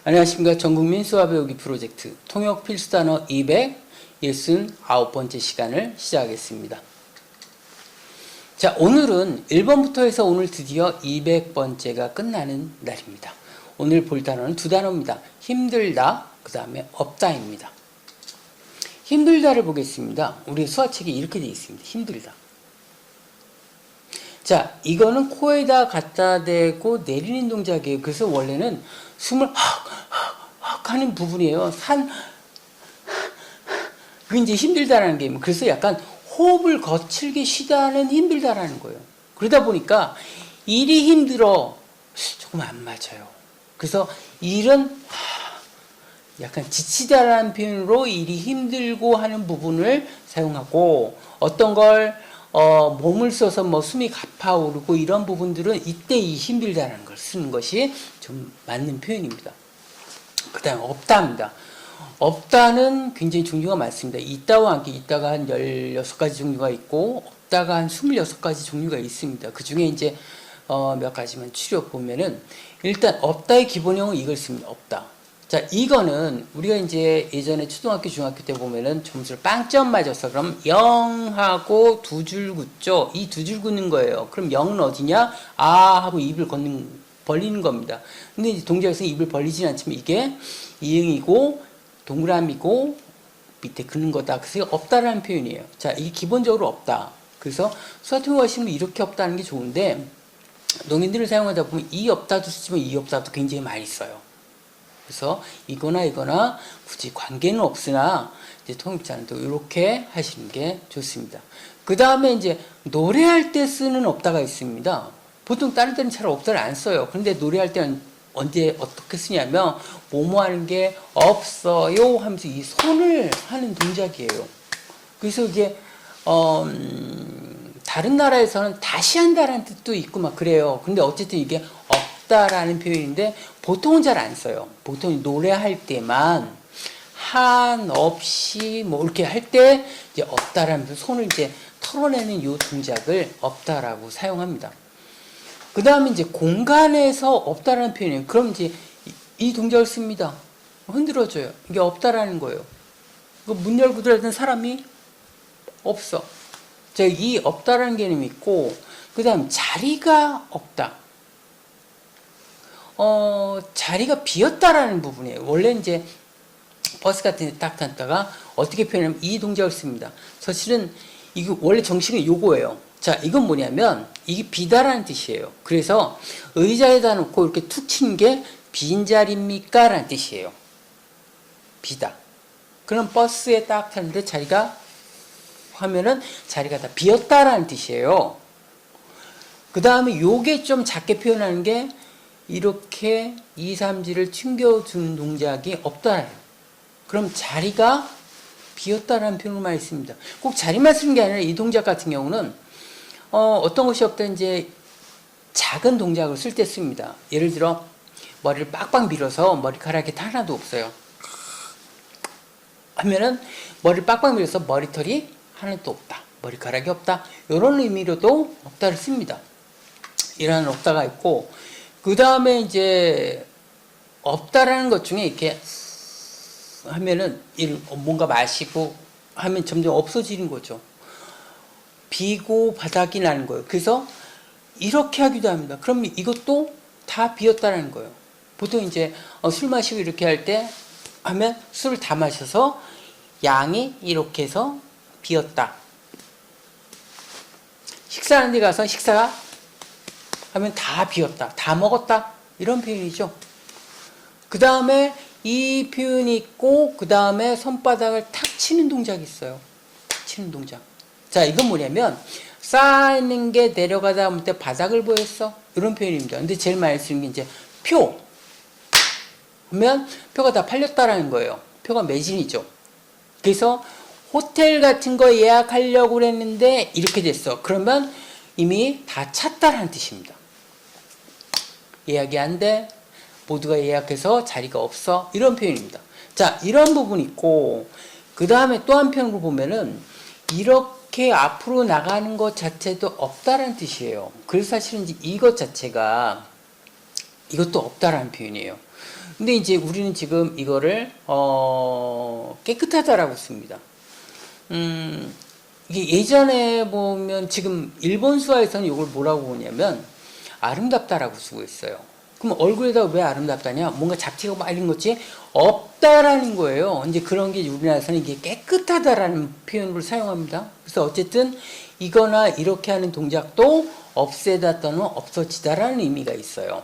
안녕하십니까. 전국민 수화 배우기 프로젝트 통역 필수 단어 269번째 시간을 시작하겠습니다. 자, 오늘은 1번부터 해서 오늘 드디어 200번째가 끝나는 날입니다. 오늘 볼 단어는 두 단어입니다. 힘들다, 그 다음에 없다입니다. 힘들다를 보겠습니다. 우리 수화책에 이렇게 되어 있습니다. 힘들다. 자, 이거는 코에다 갖다 대고 내리는 동작이에요. 그래서 원래는 숨을 헉 하는 부분이에요. 그게 이제 힘들다라는 게, 그래서 약간 호흡을 거칠게 쉬다는 힘들다라는 거예요. 그러다 보니까 일이 힘들어. 조금 안 맞아요. 그래서 일은 약간 지치다라는 표현으로 일이 힘들고 하는 부분을 사용하고, 어떤 걸 몸을 써서 뭐 숨이 가파오르고 이런 부분들은 이때 이 힘들다라는 걸 쓰는 것이 좀 맞는 표현입니다. 그 다음에 없다입니다. 없다는 굉장히 종류가 많습니다. 있다와 함께 있다가 한 16가지 종류가 있고, 없다가 한 26가지 종류가 있습니다. 그 중에 이제 몇 가지만 추려보면은, 일단 없다의 기본형은 이걸 씁니다. 없다. 자, 이거는 우리가 이제 예전에 초등학교, 중학교 때 보면은 점수를 빵점 맞았어. 그럼 0하고 두 줄 긋죠. 이 두 줄 긋는 거예요. 그럼 0은 어디냐? 아 하고 입을 벌리는 겁니다. 근데 이제 동작에서 입을 벌리진 않지만 이게 이응이고 동그라미고 밑에 긋는 거다. 그래서 없다라는 표현이에요. 자, 이게 기본적으로 없다. 그래서 수화통역 하시면 이렇게 없다는 게 좋은데, 농인들을 사용하다 보면 이 없다도 쓰지만 이 없다도 굉장히 많이 써요. 그래서 이거나 굳이 관계는 없으나 이제 통역자는 또 이렇게 하시는 게 좋습니다. 그 다음에 이제 노래할 때 쓰는 없다가 있습니다. 보통 다른 때는 잘 없다를 안 써요. 그런데 노래할 때는 언제 어떻게 쓰냐면, 뭐뭐 하는 게 없어요 하면서 이 손을 하는 동작이에요. 그래서 이게 다른 나라에서는 다시 한다라는 뜻도 있고 막 그래요. 근데 어쨌든 이게 없다라는 표현인데 보통은 잘 안 써요. 보통 노래할 때만 한, 없이 뭐 이렇게 할 때 이제 없다라면서 손을 이제 털어내는 이 동작을 없다라고 사용합니다. 그 다음에 이제 공간에서 없다라는 표현이에요. 그럼 이제 이 동작을 씁니다. 흔들어줘요. 이게 없다라는 거예요. 문 열고 들어가던 사람이 없어. 자, 이 없다라는 개념이 있고, 그 다음 자리가 없다. 자리가 비었다라는 부분이에요. 원래 이제 버스 같은 데 딱 탔다가 어떻게 표현하면 이 동작을 씁니다. 사실은 이거 원래 정식은 요거예요. 자, 이건 뭐냐면 이게 비다라는 뜻이에요. 그래서 의자에다 놓고 이렇게 툭 치는 게 빈자리입니까? 라는 뜻이에요. 비다. 그럼 버스에 딱 탔는데 자리가 하면은 자리가 다 비었다라는 뜻이에요. 그 다음에 요게 좀 작게 표현하는 게 이렇게 2, 3지를 튕겨주는 동작이 없다예요. 그럼 자리가 비었다라는 표현만 있습니다. 꼭 자리만 쓰는 게 아니라 이 동작 같은 경우는 어떤 것이 없다 이제 작은 동작을 쓸 때 씁니다. 예를 들어 머리를 빡빡 밀어서 머리카락이 하나도 없어요. 하면은 머리를 빡빡 밀어서 머리털이 하나도 없다. 머리카락이 없다. 이런 의미로도 없다를 씁니다. 이런 없다가 있고, 그 다음에 이제 없다라는 것 중에 이렇게 하면은 뭔가 마시고 하면 점점 없어지는 거죠. 비고 바닥이 나는 거예요. 그래서 이렇게 하기도 합니다. 그럼 이것도 다 비었다라는 거예요. 보통 이제 술 마시고 이렇게 할 때 하면 술을 다 마셔서 양이 이렇게 해서 비었다. 식사하는 데 가서 식사가 하면 다 비었다. 다 먹었다. 이런 표현이죠. 그 다음에 이 표현이 있고, 그 다음에 손바닥을 탁 치는 동작이 있어요. 탁 치는 동작. 자, 이건 뭐냐면 쌓아있는 게 내려가다 보면 때 바닥을 보였어. 이런 표현입니다. 근데 제일 많이 쓰는 게 이제 표. 그러면 표가 다 팔렸다라는 거예요. 표가 매진이죠. 그래서 호텔 같은 거 예약하려고 그랬는데 이렇게 됐어. 그러면 이미 다 찼다라는 뜻입니다. 예약이 안 돼. 모두가 예약해서 자리가 없어. 이런 표현입니다. 자, 이런 부분이 있고, 그 다음에 또 한편으로 보면은 이렇게 앞으로 나가는 것 자체도 없다라는 뜻이에요. 그래서 사실은 이것 자체가 이것도 없다라는 표현이에요. 근데 이제 우리는 지금 이거를 깨끗하다라고 씁니다. 이게 예전에 보면 지금 일본 수화에서는 이걸 뭐라고 보냐면 아름답다라고 쓰고 있어요. 그럼 얼굴에다 왜 아름답다냐? 뭔가 잡티가 막 이런 것이 없다라는 거예요. 이제 그런 게 우리나라에서는 이게 깨끗하다라는 표현을 사용합니다. 그래서 어쨌든 이거나 이렇게 하는 동작도 없애다 또는 없어지다라는 의미가 있어요.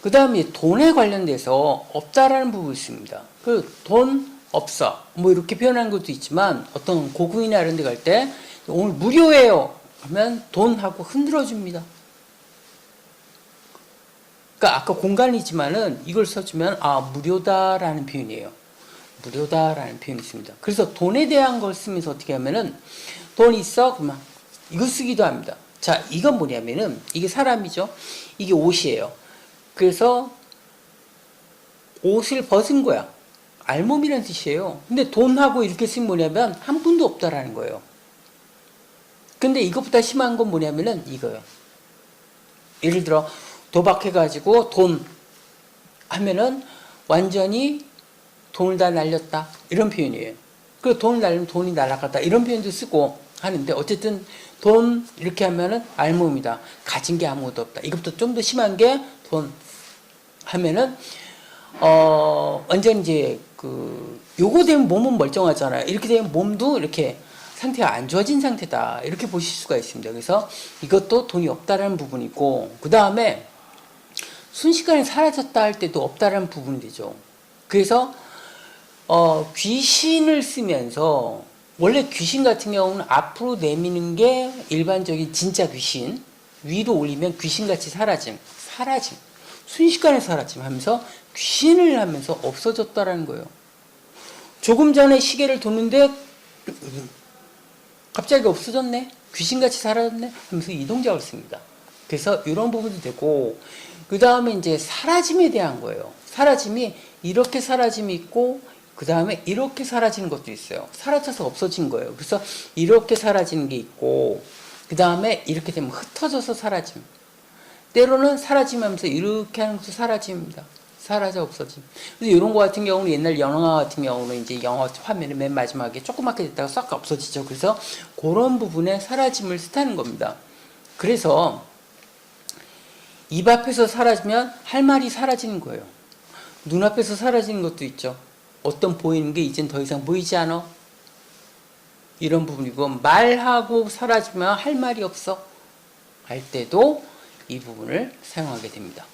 그 다음에 돈에 관련돼서 없다라는 부분이 있습니다. 그 돈 없어 뭐 이렇게 표현하는 것도 있지만 어떤 고궁이나 이런 데 갈 때 오늘 무료예요 하면 돈하고 흔들어 줍니다. 그러니까 아까 공간이지만은 이걸 써주면 무료다라는 표현이에요. 무료다라는 표현이 있습니다. 그래서 돈에 대한 걸 쓰면서 어떻게 하면은 돈 있어? 그러면 이거 쓰기도 합니다. 자, 이건 뭐냐면은 이게 사람이죠. 이게 옷이에요. 그래서 옷을 벗은 거야. 알몸이라는 뜻이에요. 근데 돈하고 이렇게 쓰면 뭐냐면 한 푼도 없다라는 거예요. 근데 이것보다 심한 건 뭐냐면은 이거예요. 예를 들어 도박해가지고 돈 하면은 완전히 돈을 다 날렸다 이런 표현이에요. 그 돈을 날리면 돈이 날아갔다 이런 표현도 쓰고 하는데 어쨌든 돈 이렇게 하면은 알몸이다. 가진 게 아무것도 없다. 이것부터 좀 더 심한 게 돈 하면은 완전 이제 요거 되면 몸은 멀쩡하잖아요. 이렇게 되면 몸도 이렇게 상태가 안 좋아진 상태다. 이렇게 보실 수가 있습니다. 그래서 이것도 돈이 없다라는 부분이고, 그 다음에 순식간에 사라졌다 할 때도 없다라는 부분이 되죠. 그래서 귀신을 쓰면서 원래 귀신 같은 경우는 앞으로 내미는 게 일반적인 진짜 귀신, 위로 올리면 귀신같이 사라짐 순식간에 사라짐 하면서 귀신을 하면서 없어졌다라는 거예요. 조금 전에 시계를 뒀는데 갑자기 없어졌네, 귀신같이 사라졌네 하면서 이 동작을 씁니다. 그래서 이런 부분도 되고, 그 다음에 이제 사라짐에 대한 거예요. 사라짐이 이렇게 사라짐이 있고 그 다음에 이렇게 사라지는 것도 있어요. 사라져서 없어진 거예요. 그래서 이렇게 사라지는 게 있고, 그 다음에 이렇게 되면 흩어져서 사라짐, 때로는 사라짐하면서 이렇게 하는 것도 사라짐입니다. 사라져 없어짐. 그래서 이런 거 같은 경우는 옛날 영화 같은 경우는 이제 영화 화면의 맨 마지막에 조그맣게 됐다가 싹 없어지죠. 그래서 그런 부분에 사라짐을 뜻하는 겁니다. 그래서 입 앞에서 사라지면 할 말이 사라지는 거예요. 눈앞에서 사라지는 것도 있죠. 어떤 보이는 게 이젠 더 이상 보이지 않아. 이런 부분이고, 말하고 사라지면 할 말이 없어 할 때도 이 부분을 사용하게 됩니다.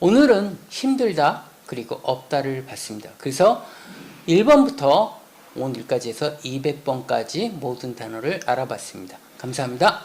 오늘은 힘들다 그리고 없다를 봤습니다. 그래서 1번부터 오늘까지 해서 200번까지 모든 단어를 알아봤습니다. 감사합니다.